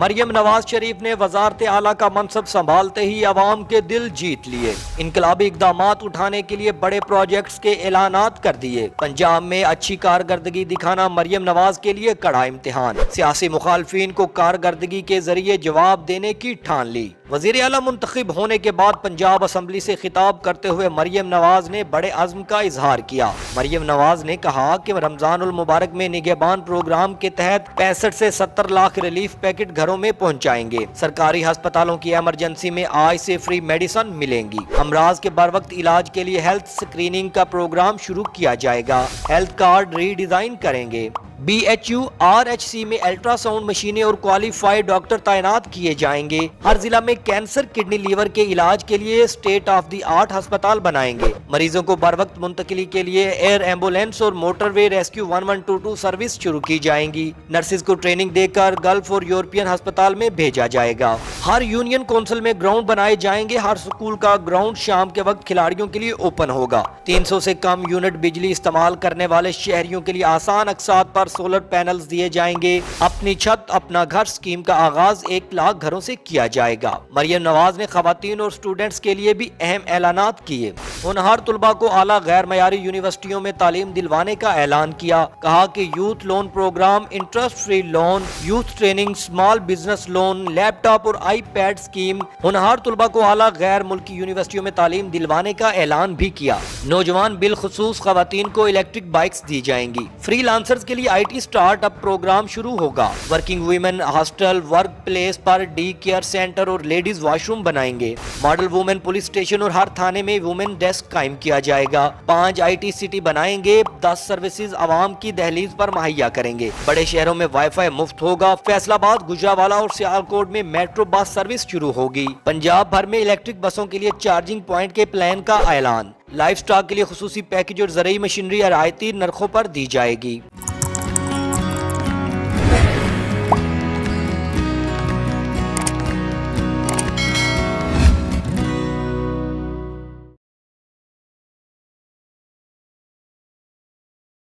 مریم نواز شریف نے وزارت اعلیٰ کا منصب سنبھالتے ہی عوام کے دل جیت لیے۔ انقلابی اقدامات اٹھانے کے لیے بڑے پروجیکٹس کے اعلانات کر دیے۔ پنجاب میں اچھی کارکردگی دکھانا مریم نواز کے لیے کڑا امتحان۔ سیاسی مخالفین کو کارکردگی کے ذریعے جواب دینے کی ٹھان لی۔ وزیر اعلیٰ منتخب ہونے کے بعد پنجاب اسمبلی سے خطاب کرتے ہوئے مریم نواز نے بڑے عزم کا اظہار کیا۔ مریم نواز نے کہا کہ رمضان المبارک میں نگہبان پروگرام کے تحت 65 سے 70 لاکھ ریلیف پیکٹ گھروں میں پہنچائیں گے۔ سرکاری ہسپتالوں کی ایمرجنسی میں آج سے فری میڈیسن ملیں گی۔ امراض کے بروقت علاج کے لیے ہیلتھ اسکریننگ کا پروگرام شروع کیا جائے گا۔ ہیلتھ کارڈ ری ڈیزائن کریں گے۔ B H U R H C میں الٹرا ساؤنڈ مشینیں اور کوالیفائڈ ڈاکٹر تعینات کیے جائیں گے۔ ہر ضلع میں کینسر، کڈنی، لیور کے علاج کے لیے اسٹیٹ آف دی آرٹ ہسپتال بنائیں گے۔ مریضوں کو بروقت منتقلی کے لیے ایئر ایمبولینس اور موٹر وے ریسکیو 1122 سروس شروع کی جائیں گی۔ نرسز کو ٹریننگ دے کر گلف اور یورپین ہسپتال میں بھیجا جائے گا۔ ہر یونین کونسل میں گراؤنڈ بنائے جائیں گے۔ ہر سکول کا گراؤنڈ شام کے وقت کھلاڑیوں کے لیے اوپن ہوگا۔ 300 سے کم یونٹ بجلی استعمال کرنے والے شہریوں کے لیے آسان اقساط پر سولر پینلز دیے جائیں گے۔ اپنی چھت اپنا گھر اسکیم کا آغاز 1 لاکھ گھروں سے کیا جائے گا۔ مریم نواز نے خواتین اور اسٹوڈنٹس کے لیے بھی اہم اعلانات کیے۔ ہونہار طلباء کو اعلیٰ غیر معیاری یونیورسٹیوں میں تعلیم دلوانے کا اعلان کیا۔ کہا کہ youth loan program, interest free loan, youth training, small business loan, laptop اور آئی پیڈ اسکیم۔ ہونہار طلباء کو اعلیٰ غیر ملکی یونیورسٹیوں میں تعلیم دلوانے کا اعلان بھی کیا۔ نوجوان بالخصوص خواتین کو الیکٹرک بائکس دی جائیں گی۔ فری لانسرز کے لیے I T startup program شروع ہوگا۔ Working women hostel, workplace پر ڈی کیئر سینٹر اور لیڈیز واش روم بنائیں گے۔ ماڈل وومن پولیس اسٹیشن اور ہر تھانے میں وومن ڈیسک قائم کیا جائے گا۔ 5 آئی ٹی سٹی بنائیں گے۔ 10 سروسز عوام کی دہلیز پر مہیا کریں گے۔ بڑے شہروں میں وائی فائی مفت ہوگا۔ فیصل آباد، گجرانوالہ اور سیالکوٹ میں میٹرو بس سروس شروع ہوگی۔ پنجاب بھر میں الیکٹرک بسوں کے لیے چارجنگ پوائنٹ کے پلان کا اعلان۔ لائف سٹاک کے لیے خصوصی پیکج اور زرعی مشینری رعایتی نرخوں پر دی جائے گی۔